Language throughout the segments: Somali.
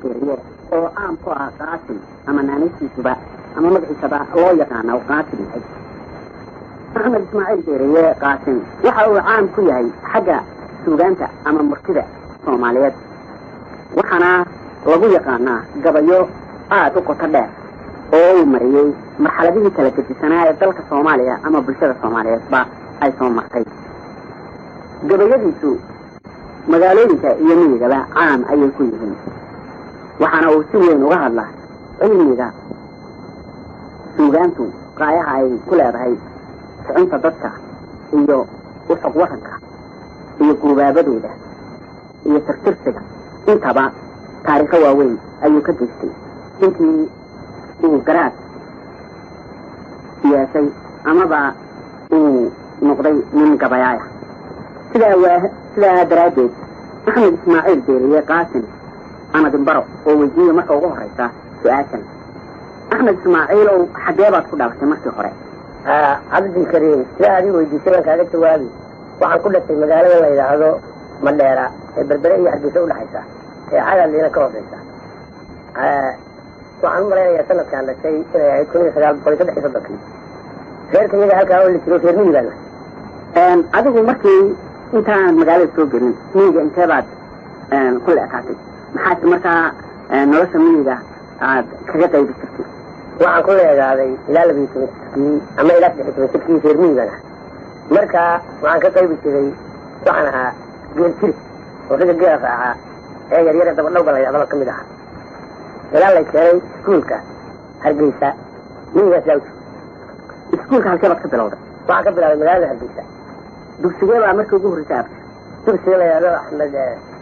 geeriye oo caam ku ah qaasim ama naanaysiisuba ama magaciisaba loo yaqaana oo qaasim yahay. axmed ismaaciil geeriye qaasim waxa uu caam ku yahay xagga suugaanta ama murtida soomaaliyeed, waxaana lagu yaqaanaa gabayo aad u qoto dheer oo uu mariyey marxaladihii kala gedisanaa ee dalka soomaaliya ama bulshada soomaaliyeedba ay soo martay. gabayadiisu magaalooyinka iyo miyigaba caam ayay ku yihiin, waxaana uu si weyn uga hadlaa cilmiga suugaantu qaayaha ay ku leedahay kicinta dadka iyo u xog waranka iyo guubaabadooda iyo tirtirsiga. intaba taariikho waaweyn ayuu ka geystay intii uu garaad yeeshay amaba uu noqday nin gabayaaya. sidaa daraaddeed axmed ismaaciil geeriye qaasim anadin baro oo weydiiya marka ugu horeysa su-aashan. axmed ismaaciilow xaggee baad ku dhaawatay markii hore? cabdikariim, sidaa adii weydiisay baan kaaga jawaabi. waxaan ku dhashay magaalada la yidhaahdo Madheera ee Berbere iyo Hargeysa udhaxaysa ee Cagaliina ka hooseysa. waxaan u malaynayaa sanadkaan dhashay inay ahayd 1930. reerka iyaga halkaa oo la jiro reer miyi baan nahay. adigu markii intaan magaalada soo gelin miyiga intee baad ku leekaatay? maxaad markaa nolosha miyiga aad kaga qaybi jirtay? waxaan ku leegaaday ilaa 12 jirkii ama ilaa 13 jirkii reer miyi baan nahay. marka waxaan ka qaybi jiray waxaan ahaa geel jiri oo ragga geela raacaa ee yaryar ee dabadhowga la yidhahdo ka mid ahaa. ilaa lay keenay iskuulka Hargeysa miyigaas laa iskuulka halkee baad ka bilowday? waxaan ka bilaabay magaalada Hargeysa. dugsigee baa markii ugu horreysay aad? dugsiga la yidhahdo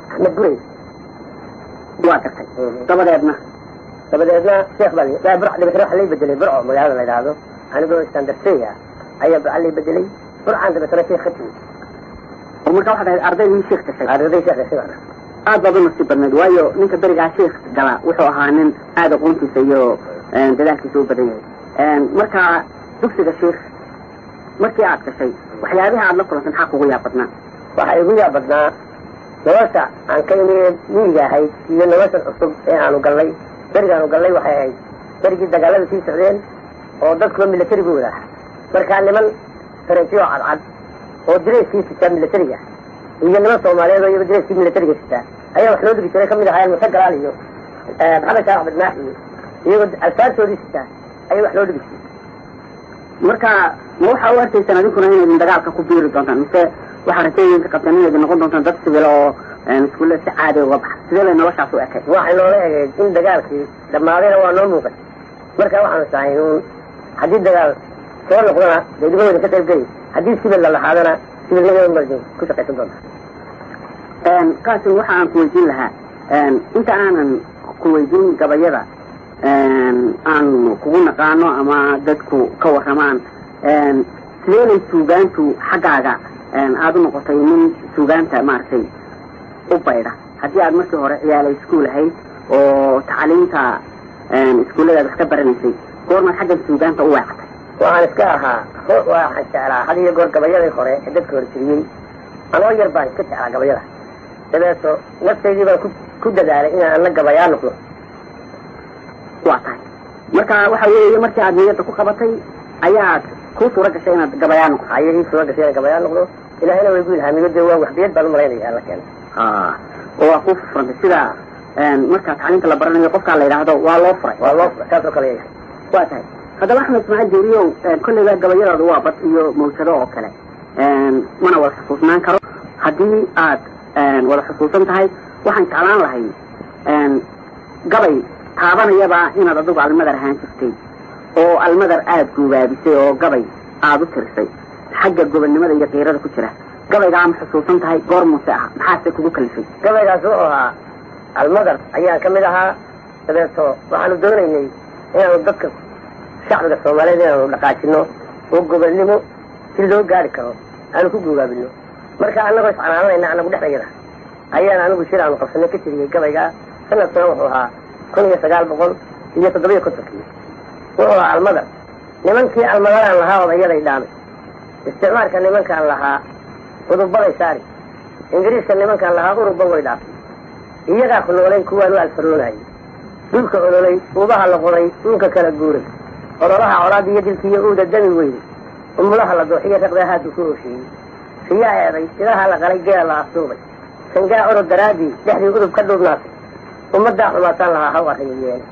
Axmed Gurey. waa gartay. dabadeedna sheekh baa waxa lay bedelay Burco magaalada la yidhaahdo anigoo standarseya ayaa Burco lay bedelay. burcaan dabeetana sheekh ka timid. oo markaa waxaad ahayd ardaydii sheekh gashay? arday sheekh gashay baan aad baad u nasiib badnayd, waayo ninka berigaa sheekh gala wuxuu ahaa nin aad aqoontiisa iyo dadaalkiisa u badan yahay. markaa dugsiga sheekh markii aad gashay waxyaabaha aad la kulantay maxaa kugu yaabadnaa? waxaa igu yaabadnaa nolosha aan ka imid miyiga ahayd iyo nolosha cusub ee aanu gallay. berigaanu gallay waxay ahayd berigii dagaalada sii socdeen oo dadkuba militari bu wada ahaa. markaa niman faransiyo cadcad oo direyskii sitaa militariga iyo niman Soomaaliyeed oo iyaga direyskii militariga sitaa ayaa wax loo dhigi jiray kamid ahaa Muuse Galaal iyo Maxamed Shaax Badmaax iyo iyagoo alfaartoodii sitaa ayaa wax loo dhigi jiray. marka ma waxaa u arkaysaan adinkuna inaydin dagaalka ku biiri doontaan mise waxaa rajayinka qabtaan inaydin noqon doontaan dad sibil oo iskuulla si caadi uga baxa? sidee bay noloshaas u ekay? waxay noola egeyd in dagaalkii dhammaadayna waa noo muuqatay. marka waxaanu sahay haddii dagaal soo noqdana dee dibadooda ka qayb geli, haddii sibil la lahaadana sibilnimada marjin ku shaqaysan doonta. qaasim waxa aan ku weydiin lahaa inta aanan ku weydiin gabayada aanu kugu naqaano ama dadku ka warramaan, sideeday suugaantu xaggaaga aad u noqotay nin suugaanta maaragtay u baydha? haddii aad markii hore ciyaalay iskuul ahayd oo tacliinta iskuulladaad wax ka baranaysay, goormaad xaggan suugaanta u weecatay? waxaan iska ahaa waxaan jeclaa had iyo goor gabayadii hore ee dadka horjiriyey. anoo yar baan iska jeclaa gabayada. dabeeto naftaydii baan ku dadaalay inaan ana gabayaa noqdo. waa tahay marka waxa weeye markii aad niyadda ku qabatay ayaad kuu suura gashay inaad gabayaa noqdo? ayay ii suura gashay inaan gabayaa noqdo. ilaahayna way gu ilhaamiyey. dee waa waxbiyad baan u malaynaya alla keena. oo waa kuu furantay sida markaa tacliinta la baranayo qofkaa la yidhaahdo waa loo furay? waa loo furay, saas oo kale yahay. waa tahay. haddaba axmed ismaaciil geeriyow kolleyba gabayadaadu waa bad iyo mawjado oo kale, mana wada xusuusnaan karo. haddii aad wada xusuusan tahay waxaan jeclaan lahay gabay taabanayaba inaad adigu almadar ahaan jirtay oo almadar aad guubaabisay oo gabay aad u tirisay xagga gobonnimada iyo qiirada ku jira. gabaygaa ma xusuusan tahay? goor muuse ah? maxaase kugu kalifay? gabaygaas wuxuu ahaa almadar ayaan ka mid ahaa. dabeeto waxaanu doonaynay inaanu dadka shacbiga Soomaaliyeed inaanu dhaqaajino oo gobonnimo si loo gaari karo aanu ku guubaabino. marka annagoo iscanaanayna anagu dhexdayada ayaan anigu shir aanu qabsanay ka tiriyey gabaygaa. sanadkuna wuxuu ahaa 1957. wuxuu ahaa almadar. nimankii almadaraan lahaa odayaday dhaamay. isticmaalka nimankaan lahaa udubaday saari. ingiriiska nimankaan lahaa uruba way dhaafay. iyagaa ku noolayn kuwaan u alfaroonayay dhulka ololay uubaha la qoday dhulka kala guuray ololaha colaada iyo dilkiiyo uuda dami weyday umulaha la dooxiyo raqdahaadu ku oosheeyey riyaa eeday idaha la qalay geela la afduubay sangaa orod daraaddii dhexdii udub ka dhuubnaatay ummaddaa xumaataan lahaa haw arriyeyeene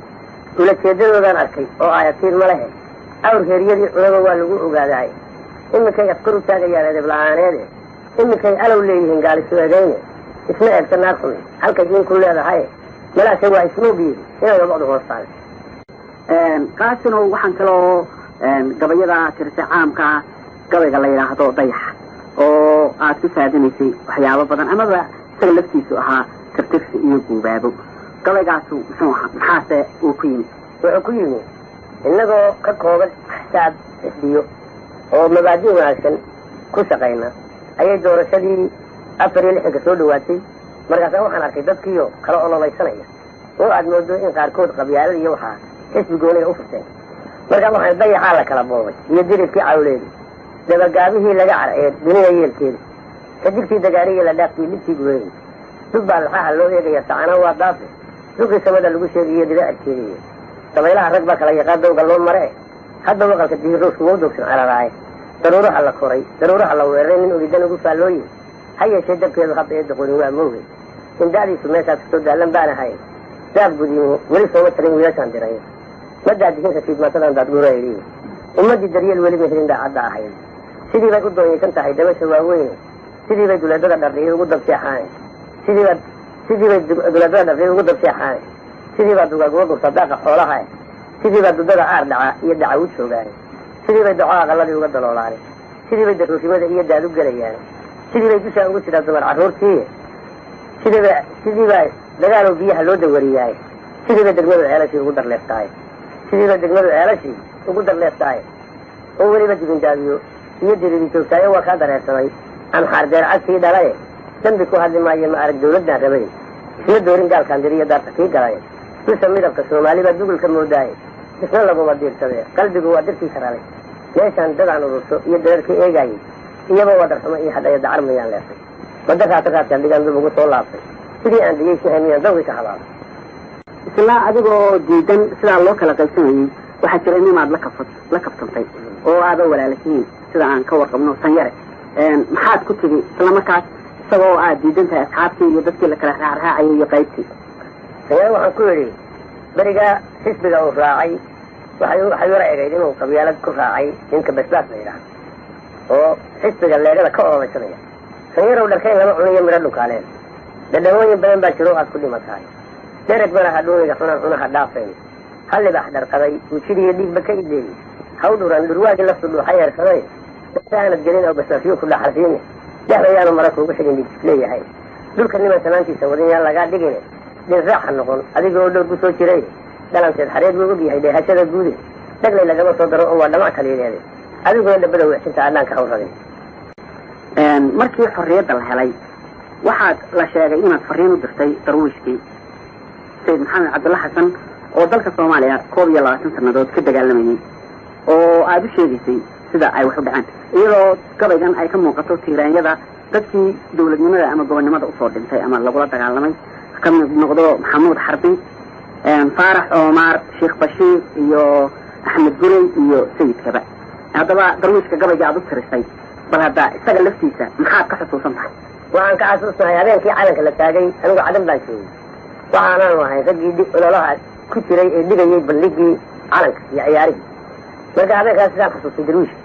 ulajeedadoodaan arkay oo aayatiir ma lehe awr heeryadii cunaba waa lagu ogaadaaye iminkay afkar u taagayaan edeb la-aaneede iminkay alow leeyihiin gaalisu edayne isma eegta naar xumi halkay diinku leedahaye malaase waa ismoogiyey inay nabacdu hoostaan qaasinow waxaan kaloo gabayada tirisay caamkaa gabayga la yidhaahdo dayaxa oo aad ku saadinaysay waxyaabo badan amaba isaga laftiisu ahaa tirtirsi iyo guubaabo gabaygaasu muxuu ahaa maxaase uu ku yimi wuxuu ku yimi innagoo ka kooban axsaab xisbiyo oo mabaadi wanaagsan ku shaqayna ayay doorashadii 4 soo dhawaatay markaasa waxaan arkay dadkiiyo kala ololaysanaya oo aad moodo in qaarkood qabyaalada iyo waxaa xisbi gooniga u furteen markaa waxaan dayaxaa la kala boobay iyo diribkii cawleedi dabagaabihii laga carceed dunida yeelkeeda xidigtii dagaariya la dhaaftii libtii gureeyey dug baa laxaha loo eegaya sacana waa daafe dugii samada lagu sheegiyo dida arkeedaya dabaylaha rag baa kala yaqaan dawga loo mare hadda waqalka dihiruusku wau dogsan cararaaye daruuraha la koray daruuraha la weeraray nin ogidan ugu faallooyin ha yeeshee dabkeedu hadda ee doqonin waa moogay inda'diisu meeshaas kasoo daalan baan ahay daab gudiimo weli sooma tarin wiilashaan diray ma daadihinka siidmaatadan daadguuraydiy ummaddii daryeel weli ma helin daacadda ahayd sidii bay u doonyaysan tahay dabasha waaweyne sidii bay duleedada dharriye ugu dabseexaane sidii bay duleedada dharriye ugu dabseexaane sidii baa dugaag uga gurta daaqa xoolaha sidii baa dudada aar dhaca iyo daca u joogaane sidii bay daco aqaladii uga daloolaane sidii bay daruushimada iyo daad u gelayaane sidii bay dushaa ugu jiraa dumar carruurtii sidii baa dagaalow biyaha loo dawariyaaye sidii bay degmadu ceelashii ugu darleeftahay sidii bay degmadu ceelashii ugu darleeftahay oo weliba dibindaabiyo iyo diridi joogtaayo waa kaa dareersamay aan xaardeer cagtii dhalaye dambi ku hadli maayo ma arag dawladnaan rabay isma doorin gaalkaan diriyo daarta kii galay dusha midabka soomaali baa dugulka moodaaye isna laguma diirsadee qalbigu waa dirkiisa ralay meeshaan dadaan ururso iyo dareerkii eegaayey iyaba waa darxumo iyo hadhaya dacar mayaan leefay madaraataraadkaan dhigaan dub ugu soo laabtay sidii aan dhigaysahay miyaan dawgii ka habaabay isla adigoo diidan sidaa loo kala qaybsamayey waxaa jira nimaad la kabtantay oo aada walaalasihiin sida aan ka warqabno sanyare maxaad ku tigi isla markaas isagoo aad diidan tahay asxaabtii iyo dadkii la kala raacraacayay iyo qaybtii sanyare waxaan ku yidhi berigaa xisbiga uu raacay waxay yara egayd inuu qabyaalad ku raacay ninka basbaas la yidhaahdo oo xisbiga leegada ka ololaysanaya sanyarow dharkayn lama cuniyo midho dhukaaleen dhadhamooyin badan baa jiro aad ku dhimatahay dereg bana hadhuuniga xunan cunaha dhaafayn hallibax dharqaday ujidiyo dhiigba ka idleeyey haw dhuran dhurwaagii laftu dhuuxa yeersaday aanad gelin oo basaafiyo ku dhaxarsiine dhexdayaanu mara kuugu xigin dhigis leeyahay dhulka niman sanaantiisa wadin yaan lagaa dhigine dhinraaxa noqon adiga oo dhowr ku soo jiray dhalanteed xareed wuu og yahay dheehashada guude dhaglay lagama soo daro oo waa dhamac kaliileeday adiguna dhabada weexsinta adhaanka hawragay markii xorriyadda la helay waxaad la sheegay inaad fariin u dirtay darwiishkii sayid maxamed cabdulla xasan oo dalka soomaaliya 21 sannadood ka dagaalamayey oo aada u sheegaysay sida ay wax u dhacaan iyadoo gabaygan ay ka muuqato tiiraanyada dadkii dawladnimada ama gobonnimada usoo dhintay ama lagula dagaalamay ka mid noqdo maxamuud xarbi faarax omar sheekh bashiir iyo axmed gurey iyo sayidkaba haddaba darwiishka gabayga aada u tirisay bal hadda isaga laftiisa maxaad ka xusuusan tahay waxaan ka xasuusnahay habeenkii calanka la taagay anigu cadan baan joogay waxaanaanu ahay raggii ololaha ku jiray ee dhigayay bandhigii calanka iyo ciyaarihii marka habeenkaas sidaan xasuustay darwiishka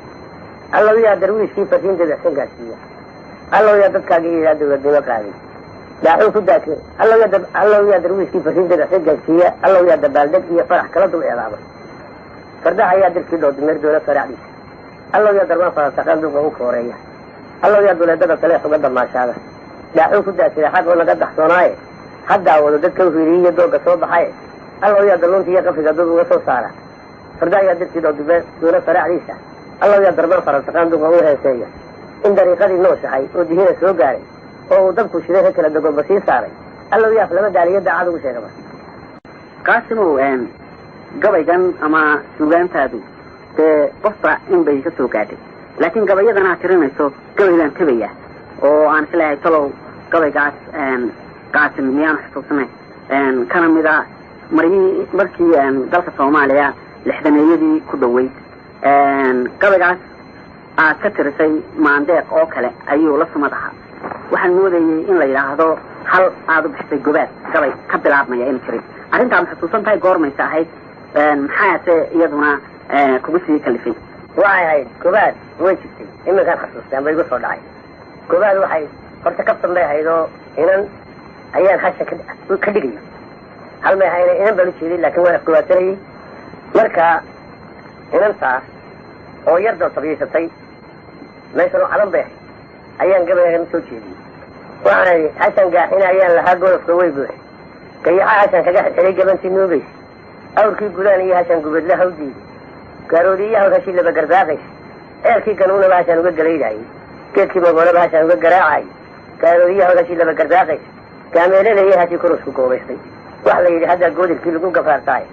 allow yaa darwiishkii fariin dabicsan gaadsiiya allow yaa dadkaagii ilaa dawladnimo qaaday daaxuu ku daakeen allow yaa darwiishkii fariin dabicsan gaadsiiya allow yaa dabaaldeg iyo farax kala dul eedaaba fardaha ayaa dirkii dhowdimeer doona faraacdiisa allow yaa darmaan farasaqaan duuqa u kooreeya allow yaa duleedada taleex uga damaashaada daaxuu ku daakida xag oo naga daxsoonaaye haddaa wado dadka uhiriyiyo dooga soo baxaye allow yaa dalluunta iyo qafiga dub uga soo saara fardaha yaa dirkii dhowdimeer doona faraacdiisa allow yaa darmaan farasaqaan duuqa u heeseeya in dariiqadii nooshahay oo dihina soo gaaray oo uu dabku shiday ka kala dagoonba sii saaray allow yaa lama daaliyo daacad ugu sheegaba qaasimow gabaygan ama suugaantaadu dee qofba in bay ka soo gaadhay laakiin gabayadana aad tirinayso gabaygaan tabaya oo aan isleeyahay talow gabaygaas qaasim miyaan xusuusnay kana mid a markii dalka soomaaliya lixdameeyadii ku dhoweyd gabaygaas aad ka tirisay maandeeq oo kale ayuu la sumad ahaa waxaan moodayay in la yidhaahdo hal aad u bixisay gobaad gabay ka bilaabmaya inu jiray arrintaad xusuusan tahay goormaysa ahayd maxaase iyaduna kugu sii kalifay waxay ahayd gobaad way jirtay iminkaan xasuustaan bay igu soo dhacay gobaad waxay horta kabtan bay ahayd oo inan ayaan hashan ka dhigayo hal may ahayna inan baan u jeeday laakiin waan afgobaasanayey marka inantaas oo yar dalsabiyaysatay meeshan oo cadan bay ahayd ayaan gabaygan soo jeediyey waxaana idhi hashan gaaxina ayaan lahaa golofka way buuxay gayaxa hashan kaga xidxiday gabantii nuugaysa awrkii gudaan iyo hashan gubadla hawdiida gaaroodiiyaha hashii laba gardaaqaysa eelkii ganuunaba hashaan uga galaydhaayey geedkii magoolaba hashaan uga garaacayay gaaroodiiyaha hashii laba gardaaqaysa gaameeladayo hashii korosku goobaystay waxa la yidhi haddaa goodilkii lagu gabraartaaye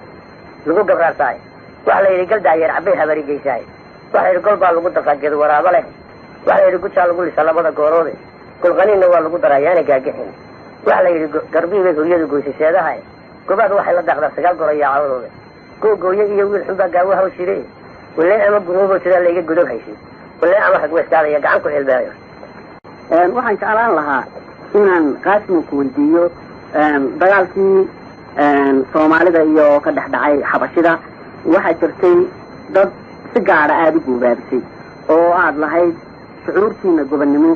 waxa la yidhi galdaayeer cabbay habarigaysaay waxa la yidhi gol baa lagu dafaa geed waraabo leh waxa la yidhi gujaa lagu lisa labada gooroode gulqaniinna waa lagu daraa yaana gaagixin waxa la yidhi garbii bay horyadu goysay seedahae gobaad waxay la daaqdaa 9 goro yaacadooda googooye iyo wiil xunbaa gaawaha u shiree wallee ama guruubo sidaa layga gudob haysay wallee ama ragweyskaadaya gacan ku xilbaayo waxaan jeclaan lahaa inaan qaasimo ku weydiiyo dagaalkii soomaalida iyo ka dhex dhacay xabashida waxaa jirtay dad si gaara aada u guubaabisay oo aad lahayd shucuurtiina gobonnimo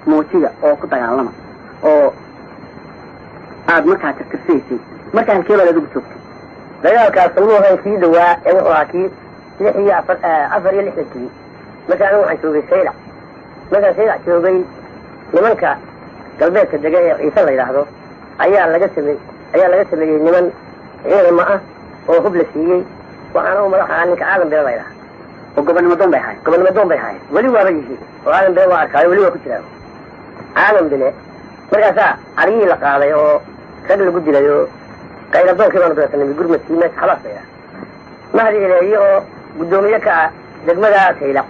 muujiga oo ku dagaalama oo aad markaa tirtirsaysay markaa halkee baad adigu joogtay dagaalkaas samuuhan kii dhawaa ee wuxuu ahaa kii 4 marka anigu waxaan joogay saylac markaan saylac joogay nimanka galbeedka dega ee ciise la yidhaahdo ayaa laga sameeyey niman ciidama ah oo hub la siiyey waxaana u madax ahaa ninka caalam bee la yidhaha oo gobonnimo doon bay ahayd weli waaba yihiin oo caalam bee waa arkaayo weli waa ku jiraan caalam bile markaasaa arigii la qaaday oo rag lagu dilay oo qayladoonkii baanu dabeesanay gurmadkii meesha xabaas la yidhaha mahdi ileeye oo guddoomiye ka ah degmada saylac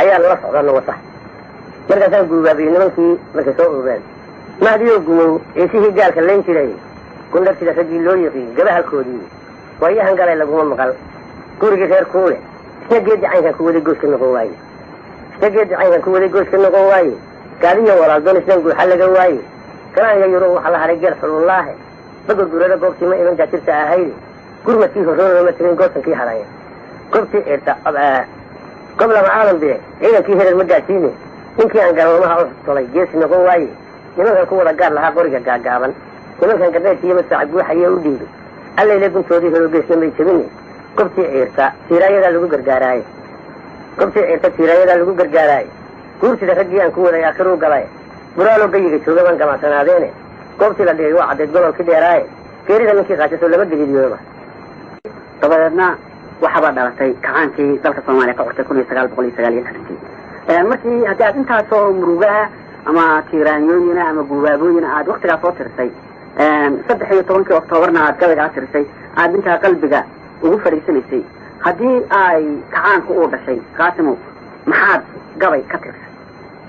ayaa nala socdana wata markaasaan guubaabiyey nimankii markay soo urureen mahdi oo gumow ciisihii gaalka layn jiray gundharsida raggii loo yiqiin gabahalkoodii waayahan galay laguma maqal gurigii reer kuule isna geedi caynkan ku waday gooska noqon waaye gaadiyo walaaldoon isnan guuxa laga waaye galaanya yurub waxaa la hadhay geel xulullaahe bagorgurada goobtii ma iman jaajirta ahayde gurmadkii horroonama tirin goosankii hadhaya goobtii cirta gob lama caalam bee ciidankii hereer ma gaadsiine ninkii aan galoomaha u tolay geesi noqon waaye nimankan ku wada gaar lahaa qoriga gaagaaban nimankan garneedka iyo masaaca guuxaye u dhiibay allayle guntoodii horoogeysna may jabine gobtii ciirta tiiraayadaa lagu gargaaraaye guurtida raggii aan ku waday aakhiruu galay buraaloo gayiga jooga baan gamacsanaadeene goobtii la dhigay waa caddayd gobolkii dheeraaye geerida ninkii qaajasoo laba geliidiyooba dabadeedna waxaabaa dhalatay kacaankii dalka soomaaliya ka curtay 1999 markii haddii aad intaasoo murugaa ama tiiraanyooyina ama guubaabooyina aad waktigaa soo tirisay 13 Oktoobarna aad gabaygaa tirisay aad ninkaa qalbiga ugu fadhiisanaysay haddii ay kacaanku uu dhashay qaasimow maxaad gabay ka tirisay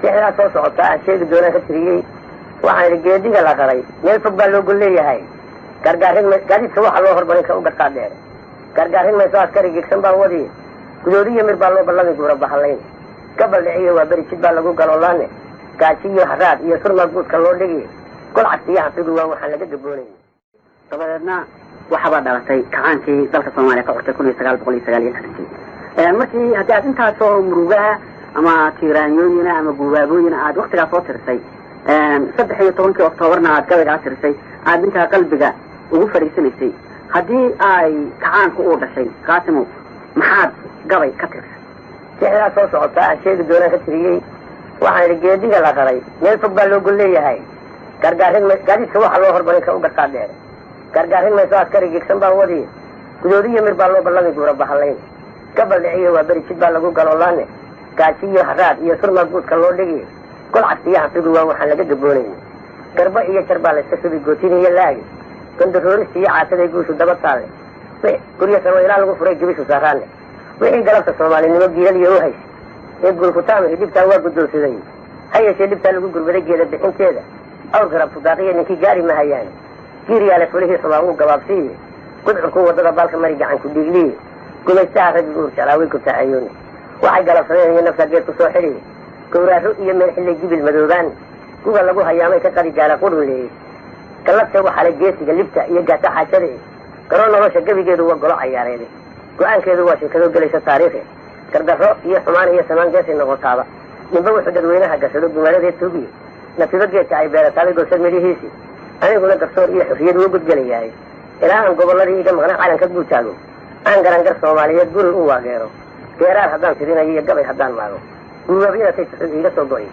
sixdaa soo socota aan sheegi doonaan ka tiriyey waxaan idhi geediga la raray meel fog baa loo gol leeyahay gaadiidka waxa loo hormarin ka u gartaa dheere gargaarin mayso askari gegsan baan wadi gudoodiyo mir baa loo ballamay guura bahalayn gabal dhiciyo waa beri jid baa lagu galoolaane gaajiyo haraad iyo surma guudka loo dhigi gol cagsiyo xafidu waa waxaan laga gaboonayay dabadeedna waxaabaa dhalatay kacaankii dalka soomaaliya ka curtay 1999 markii haddii aad intaasoo murugaa ama tiiraanyooyina ama guubaabooyina aad waktigaa soo tirisay 13 Oktoobarna aad gabaygaa tirisay aad ninkaa qalbiga ugu fadhiisanaysay haddii ay kacaanku uu dhashay qaasimow maxaad gabay ka tirisay sixdaa soo socota aan sheegi doonaan ka tiriyey waxaan idhi geediga la raray meel fog baa loo gol leeyahay gaadiidka waxa loo hormarin ka u gartaa dheere gargaarin mayso askari gegsan baan wadi gudoodiyo mir baa loo ballamay guura bahalayn gabal dhiciyo waa beri jid baa lagu galoolaane gaajiyo haraad iyo surma guudka loo dhigi gol cagsiyo xafidu waa waxaan laga gaboonayay garba iyo jar baa layska subi gootin iyo laagi gandaroorista iyo caataday guushu daba taalle guryo samo ilaa lagu furay gibishu saaraanle wixii galabta soomaalinimo giilaliyo u haysay ee guulkutaama dhibtaa waa guddoonsaday ha yeeshee dhibtaa lagu gurbaday geeda bixinteeda awrka rabfudaaqiya ninkii gaari mahayaan giiriyaale fulihii xubaa uu gabaabsiiye gudcurkuu waddada baalka mari gacanku dhiigliye gumaystaha raggi guur jeclaa way gubtaacayooni waxay galabsadeen iyo nafta geed ku soo xidhiye gowraaro iyo meel xillay gibil madoobaan guga lagu hayaamay ka qadi gaala qurun leeyey galabse waxaale geesiga libta iyo gaata xaajade garoo nolosha gebigeedu waa golo cayaareede go-aankeedu waa sheekadoo gelaysa taariikhe gardarro iyo xumaan iyo samaan geesay noqotaaba ninba wuxuu dadweynaha gashado dumaaladeed tuugiye nasibo geedka ay beerataabay golsad midhihiisii aniguna garsoor iyo xurriyad uga gudgelayahay ilaa aan gobolladii iga maqna calanka guutaago aan garangar soomaaliyeed guri u waageero geeraar haddaan tirinayo iyo gabay haddaan maago guubaabyadatay suxud iiga soo go'ay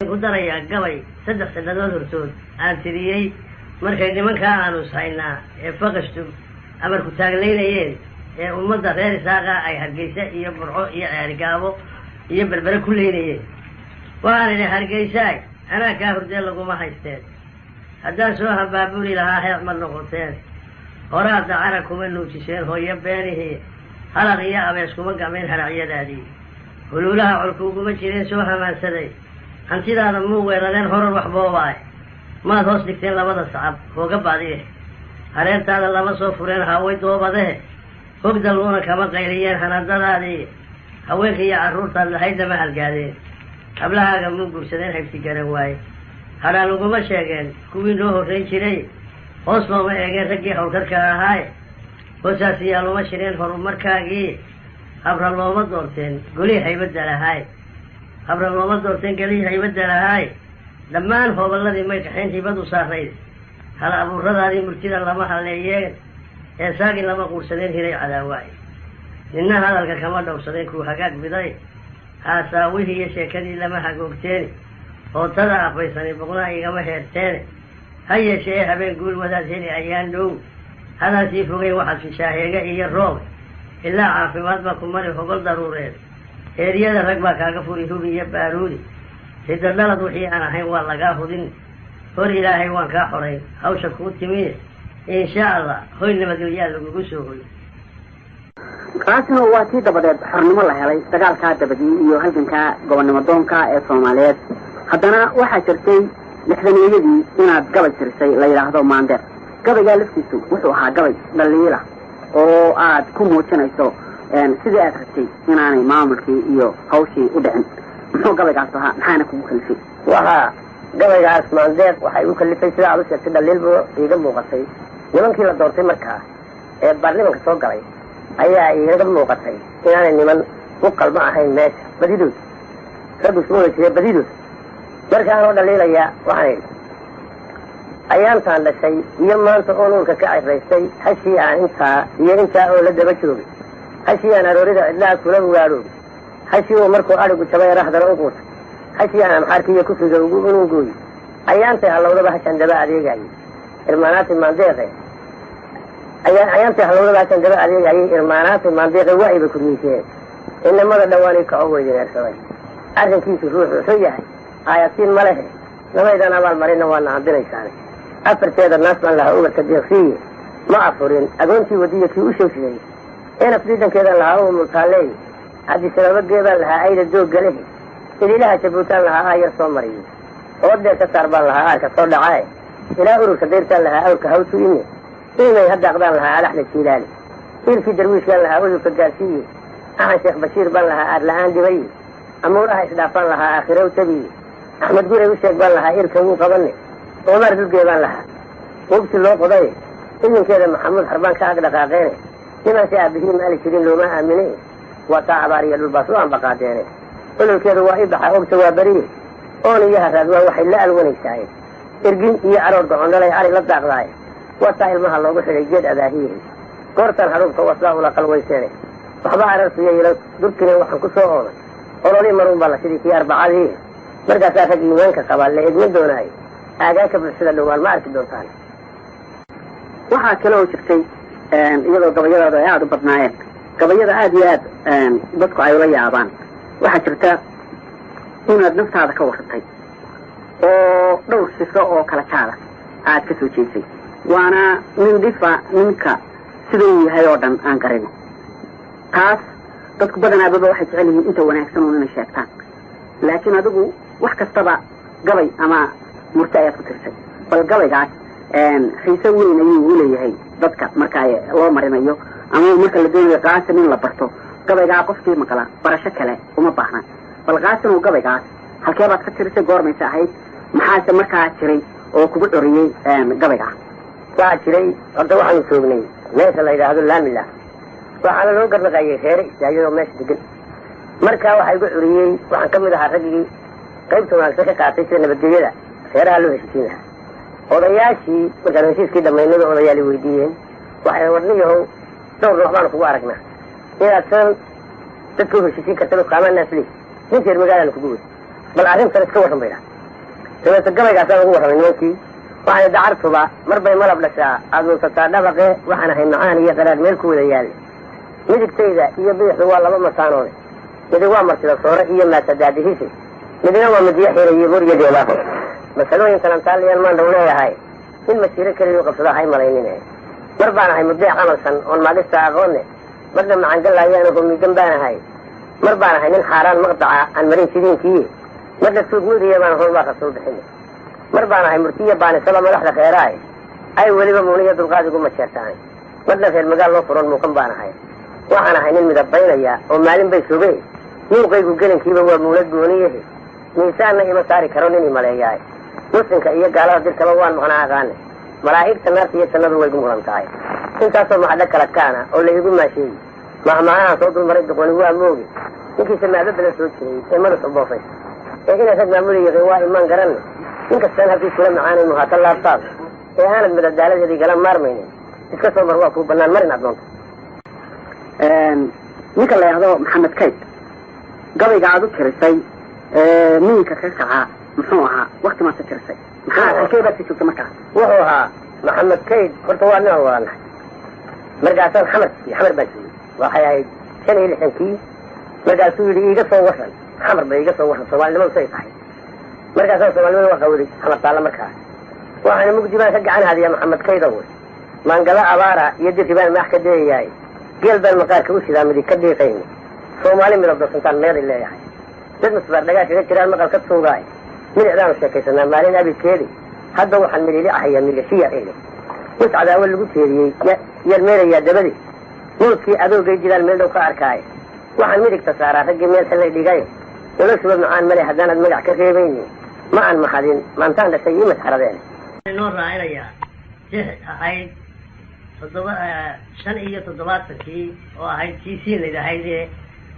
ku darayaa gabay 3 sannadood hortood aan tiriyey markay nimankaa aanus haynaa ee faqashtu amarku taaglaynayeen ee ummadda reer isaaqa ay hargeysa iyo burco iyo ceerigaabo iyo berbere ku leynayeen waxaan idhi hargeysaay anaa kaa hurdee laguma haysteen haddaan soo habaabuli lahaa heeq ma noqoteen horaa dacana kuma nuujiseen hooyo beenihii halaq iyo abees kuma gameen haracyadaadii huluulaha colkuuguma jireen soo hamaansaday hantidaada muu weerareen horar wax boobaay maad hoos dhigteen labada sacab hooga baadiye hareertaada lama soo fureen haaway doobadahe hogdalguna kama qayliyeen hanadadaadii haweenka iyo carruurtaad lahaydama halgaadeen hablahaaga muu gursadeen haybsi garan waaye hadhaan laguma sheegeen kuwii noo horrayn jiray hoos looma eegeen raggii hawlkarka ahaaye hoosaasiyaa luma shireen horumarkaagii habra looma doorteen golihii haybadda lahaay habra looma doorteen golihii haybadda lahaay dhammaan hooballadii may kaxayn hibadu saarayd hal abuuradaadii murtida lama halleeyeen heesaagii lama quursadeen hiray cadaawaay ninna hadalka kama dhowrsadeen kuu hagaag biday haasaawihii iyo sheekadii lama hagoogteeni hootada afaysani boqnaa igama heerteene ha yeeshee habeen guul wadaad heli ayaan dhow hadaasii fogay waxaad fishaaheega iyo roob ilaa caafimaad baa ku mari hogol daruureed eeriyada rag baa kaaga furi hubi iyo baaruudi hidda dhalad wixii aan ahayn waa lagaa hudin hor ilaahay waan kaa xorayn hawsha kuu timiye insha allah hoy nabadgelyaa lagugu soo hoy kaasina waa tii dabadeed xornimo la helay dagaalkaa dabadii iyo halgankaa gobonnimo doonka ee soomaaliyeed haddana waxaa jirtay lixdaneeyadii inaad gabay tirisay la yidhaahdo maandeer gabaygaa laftiisu wuxuu ahaa gabay dhaliila oo aad ku muujinayso sidii aad rabtay inaanay maamulkii iyo hawshii u dhicin muxuu gabaygaas ahaa maxaana kugu kalifay waxaa gabaygaas maandeer waxay u kalifay sida aad u sheegtay dhaliilbu iiga muuqatay nimankii la doortay markaa ee baarlimanka soo galay ayaa iiga muuqatay inaanay niman u qalmo ahayn meesha badidood raggu isma wada jiree badidood markaanoo dhaliilaya waxaan idhi ayaantaan dhashay iyo maanta oo nuurka ka ciraystay hashii aan intaa oo la daba joogay hashii aan aroorida cidlaha kula ugaadhoogay hashii uu markuu adhigu jabay rahdana u quutay hashii aan amxaarka iyo kufriga ugu unuungooyey ayaantay hallowdaba hashaan daba adeegayay irmaanaati maandeeqe ayaantay hallowdaba hashaan daba adeegayay irmaanaati maandeeqe waa iba kurmiiseen inamada dhawaanay kaco weydineersaday arrinkiisu ruuxu wuxuu yahay aayadtiin ma lehe namaydan abaal marina waana andinaysaane afarteeda naas baan lahaa ubarka deeqsiiye ma afurin agoontii wadiya kii u shawshiyey enaf diidankeedan lahaa u multaalleey cabdisalabageedaan lahaa ayda doogga lehe ililaha jabuutaan lahaa aayar soo mariyey ooddeer ka saar baan lahaa aarka soo dhacaae ilaa ururka dayrtaan lahaa awrka hawtu ine inay haddaaqdaan lahaa alaxda jiilaale iilkii darwiishkaan lahaa udurka gaarsiiye axan sheekh bashiir baan lahaa aar la-aan dhibaye amuuraha isdhaafaan lahaa aakhiro u tabiye axmed guray u sheeg baan lahaa ilka wuu qabane omar dulgee baan lahaa wugti loo qodaye idinkeeda maxamuud xarbaan ka ag dhaqaaqeene nimansi aabihii maali jirin looma aamine waa taa abaariya dhulbaas u ambaqaadeene ololkeedu waa ibaxa ogta waa beriye oon iyo haraad waa waxay la alwanaysaaye irgin iyo caroor gocondhalay cali la daaqdaaye waa taa ilmaha loogu xidhay geed adaahiye goortan hadhuubka waslaa ula qalwayseene waxba ararsiya ilo durkine waxaan ku soo ooday ololii maruun baa la sidii kii arbacadii markaasaa rag iimaanka qabaa la edmin doonaaye aagaanka bulshada dhowaan ma arki doontaan waxaa kale oo jirtay iyadoo gabayadaadu ay aada u badnaayeen gabayada aada iyo aad dadku ay ula yaabaan waxaa jirta inaad naftaada ka warratay oo dhowr siso oo kala jaada aad ka soo jeesay waana nin dhifa ninka sida uu yahay oo dhan aan garino taas dadku badanaababa waxay jecel yihiin inta wanaagsan uun inay sheegtaan laakiin adigu wax kastaba gabay ama murti ayaad ku tirsay bal gabaygaas xiise weyn ayuu u leeyahay dadka marka loo marinayo ama marka la doonayo qaasim in la barto gabaygaa qofkii maqla barasho kale uma baahna bal qaasim uu gabaygaas halkee baad ka tirisay goormaysa ahayd maxaase markaa jiray oo kugu dhoriyey gabaygaa waxaa jiray horta waxaanu joognay meesha la yidhaahdo laamila waxaana loo garnaqayay reere istaagay oo meesha degan markaa waxaa igu curiyey waxaan ka mid ahaa raggii qaybta wanaagsan ka qaatay sida nabadgelyada reeraha loo heshiisiin lahaa odayaashii markaan heshiiskii dhammaynada odayaali weydiiyeen waxay warniyahow dhowr nooc baanu kugu aragnaa inaad san dadka u heshiisiin karta lukaamaa naasli nin reer magaalana kugu wey bal arrintan iska warran bay dhaha dabeeta gabaygaasaan ugu warramay nimankii waxay dacartuba mar bay malab dhashaa aada nuusataa dhabaqe waxaan ahay macaan iyo qaraar meel ku wada yaale midigtayda iyo bidixdu waa laba masaanoode midi waa martida soore iyo maasadaadihisi midna waa midiyo xira iyo bur iyo deebaaho masalooyinkan antaaliyan maan dhaw leeyahay in masiiro keliyu qabsada hay malaynine mar baan ahay muddeec camalsan oon maagista aqoonne marna macangalayaana homigan baan ahay mar baan ahay nin xaaraan maqdaca aan marin sidiinkiiye marna suug muriya baan howlbaa kasoo bixine mar baan ahay murtiya baanisaba madaxda kheeraay ay weliba muuniya dulqaadigu majeertaanay marna reer magaal loo furan muuqan baan ahay waxaan ahay nin midabaynaya oo maalin bay sugee muuqaygu gelinkiiba waa muulad gooniyahe miisaanna ima saari karo nin imaleeyaay muslimka iyo gaalada dirkaba waan maqnaa aqaane malaa'igta naarta iyo jannadu way gu muqlan tahay intaasoo macdho kala kaana oo la igu maasheeyey mahmaahaan soo dulmaray doqoni waa mooge ninkiisa maadadala soo jiray ee madaxu boofay ee inay rag maamuli yaqiin waa imaan garanne inkastaan haddii kula macaanay muhaata laabtaada ee aanad madadaaladeedii gala maarmaynin iska soo mar waa kuu bannaan marin addoonta ninka la yidhahdo maxamed kayd gabayga aad u tirisay miyinka ka kaca muxuu ahaa wakti maad ka tirisay maxaa halkee baad ka joogta markaas wuxuu ahaa maxamed kayd horta waa nin waanahay markaasaan xamar baan joogay waxay ahayd 56 markaasuu yidhi iiga soo waran xamar ba iiga soo waran soomaalinimadu say tahay markaasaan soomaalinimada waa qawaday xamar taalla markaas waxaana mugdi baan ka gacan hadiya maxamed kayd awoy maangala abaara iyo dirri baan maax ka deeyayahay geel baan maqaarka u sidaa midig ka dhiiqayni soomaali midabdosantaan meeday leeyahay dad masbaar dhagaa kaga jiraan maqal ka tuugaay midicdaanu sheekaysanaa maalin abidkeedi hadda waxaan midili ahayaa migashiya ele wis cadaawo lagu teeriyey yar meelayaa dabadi moodkii adoogay jiraan meel dhow ka arkaaye waxaan midigta saaraa raggii meel xillay dhigayo noloshuba macaan male haddaanad magac ka reebayni ma aan mahadin maantaan dhashay ii masxaradeen noo raacinayaa six ahayd 57 oo ahayd tiisiin layidhahaydee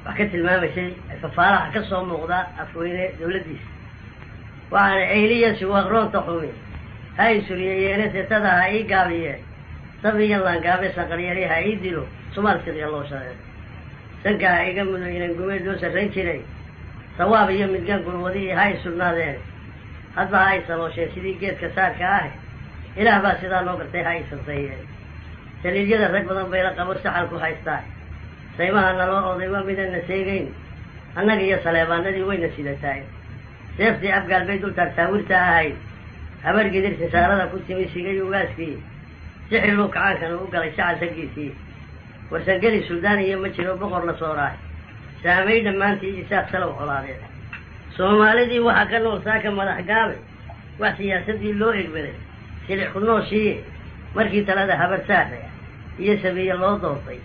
wax ka tilmaamaysay fafaaraha ka soo muuqda afweyne dawladdiisa waxaana eyliya siwaaqroonta xumi ha i suriyeyeene seetada ha ii gaabiye sabiya laangaabe sanqaryari ha ii dilo sumaal siqya loo shareer sanka ha iga mudo inan gumeed loo sarrayn jiray sawaab iyo midgaan gurwadii ha i sugnaadeen hadba ha i saloosheen sidii geedka saarka ah ilaah baa sidaa loo gartay ha i sarseeyeen saliidyada rag badan bayla qabo saxalku haystaa saymaha naloo oday waa midana seegayn annaga iyo saleebaanadii wayna sidataay seeftii afgaal bay dul taagtaa wirta ahayd habar gidir sisaarada ku timi sigay ugaaskii sixirluu kacaankan u galay sacal raggiisii warsangeli suldaan iyo ma jiro boqor la sooraay saamay dhammaantii isaaq salow colaadeen soomaalidii waxaa ka nool saaka madax gaabe wax siyaasadii loo egbaday silix ku nooshiiye markii talada habar saaraya iyo sabiye loo doortay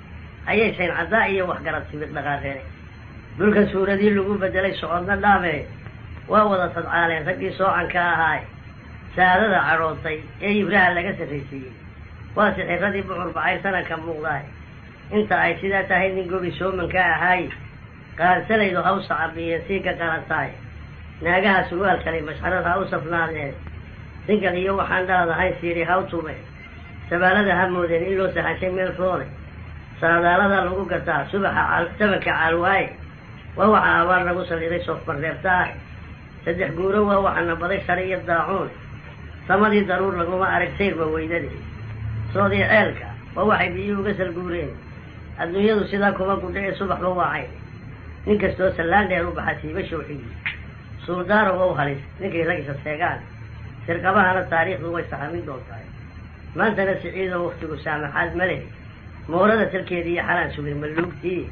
ayay sayn caddaa iyo waxgarad sibir dhaqaaqeen dhulka suuradii lagu bedelay socodna dhaabee waa wada sadcaaleen raggii soocanka ahaay saadada cadhootay ee ibraha laga sarraysiiyey waa sixiradii bucur bacay sananka muuqdaay inta ay sidaa tahay nin gobi soomanka ahaay qaarsalaydu ha u sacabiyeen sii ka qalantaay naagaha surwaal kale mashxarad ha u safnaadeen singal iyo waxaan dhaladahayn siiri ha u tumeen sabaalada ha moodeen in loo sahanshay meel roone saadaalada lagu gataa subaxa sabanka caalwaaye waa waxa abaar lagu saliiday soofbarreebta ah 3 guuro waa waxana baday sare iyo daacuun samadii daruur laguma arag sayrba weydadii soodii ceelka waa waxay biyuu uga salguureen adduunyadu sidaa kuma gudha ee subaxba waacay nin kastoo sallaan dheer u baxa siiba showxigii suuldaaro waa u halis ninkay ragisa seegaan sirqabahana taariikhdu way sahamin doontahay maantana siciidoo waktigu saamaxaad ma leh moorada salkeedii iyo xalaan sugay maluugtii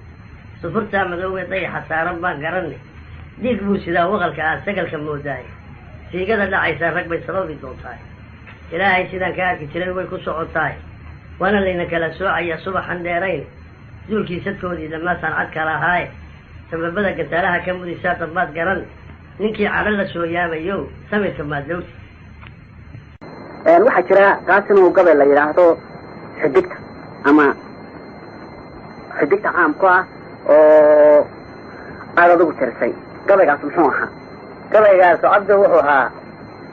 sufurtaa madoobe dayaxa saaran baan garanay dhiig buu sidaa waqalka aad sagalka moodaay siigada dhacaysaa rag bay sababi doontahay ilaahay sidaan ka arki jiray way ku socotahay waana layna kala soocaya subaxan dheerayn duulkii sadkoodii dhammaasaan cadka lahaaye sababada gantaalaha ka mudisaa dambaad garan ninkii cadho la soo yaamayo samirka maadlowti waxaa jira qaasin uu gabay la yidhaahdo xidigta ama xidigta caamku ah oo aada adigu tirisay gabaygaas muxuu ahaa gabaygaas cabdo wuxuu ahaa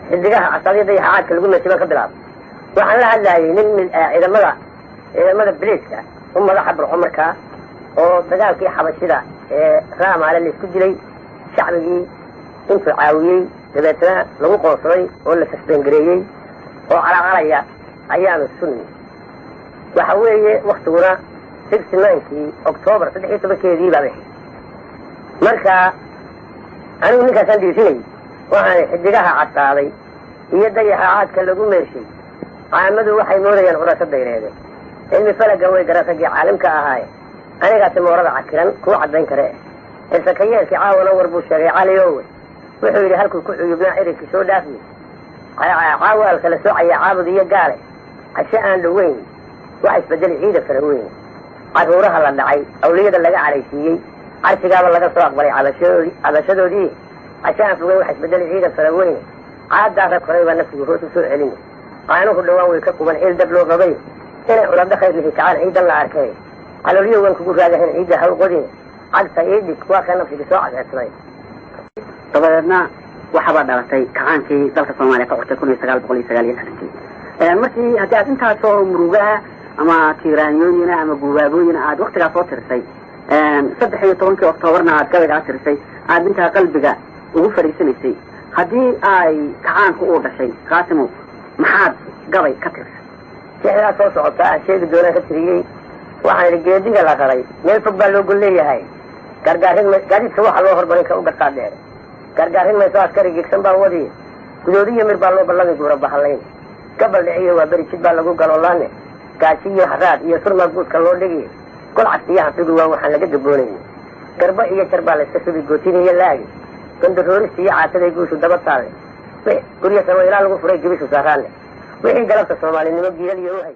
xidigaha casabyada iyo xacaadka lagu meeshiban ka bilaabo waxaan la hadlayay nin ciidamada biliiska u madaxa burco markaa oo dagaalkii xabashida ee raamaale la isku dilay shacbigii intuu caawiyey dabeetna lagu qoonsaday oo la sasbengareeyey oo calacalaya ayaanu sunni waxa weeye waktiguna 69kii October 13keedii baa bixi marka anigu ninkaasaan dhiisinay waxaan xidigaha casaaday iyo dayaxa caadka lagu meeshay caamadu waxay moodayaan curasho dayreede cilmi falaga way darasagii caalimka ahaaye anigaasi moorada cakiran kuu caddayn kare irsakayeelkii caawana war buu sheegay cali owe wuxuu yidhi halkuu ku cuyubnaa ciribkii soo dhaafiye caawaalka la soocaya caabud iyo gaale cashe aan dhoweyn waxa isbedeli ciida fara weyn caruuraha la dhacay awliyada laga calaysiiyey carshigaaba laga soo aqbalay cadashadoodii cashe aan fogeyn waxa isbedeli ciida fara weyn caadaasa koray baa nafsigu hoos u soo celina qaanuhu dhawaan way ka kuban ciil dab loo qabay inay culado khayr lihi kacaan ciidan la arkay calolyo waan kugu raagahayn ciidda haw qodin cagta iidhig waa ka nafsiga soo cadceedsaday dabadeedna waxaabaa dhalatay kacaankii dalka soomaaliya ka curtay 1969 markii haddii aad intaasoo murugaa ama tiiraanyooyina ama gubaabooyina aad waktigaa soo tirisay 13 Oktoobarna aad gabaygaa tirisay aad intaa qalbiga ugu fariisanaysay haddii ay kacaanku uu dhashay qaasimo maxaad gabay ka tirisay sixdaa soo socota aan sheegi doonaan ka tiriyey waxaan idhi geediga la qaray meel fog baa loo gol leeyahay gaadiidka waxa loo hormarin ka u gartaa dheer gargaarin mayso askari gegsan baa wadi gudoodiyo mir baa loo ballamay guura bahalayn gabal dhiciyo waa beri jid baa lagu galoolaane gaaji iyo haraad iyo surma guudka loo dhigi gol cagsiyaha figu waa waxaan laga gaboonayay garba iyo jar baa layska subi gootin iyo laagi gandaroorista iyo caataday guushu daba saalle gurya samo ilaa lagu furay gibishu saaraanle wixii galabta soomaalinimo giilal iyo u hay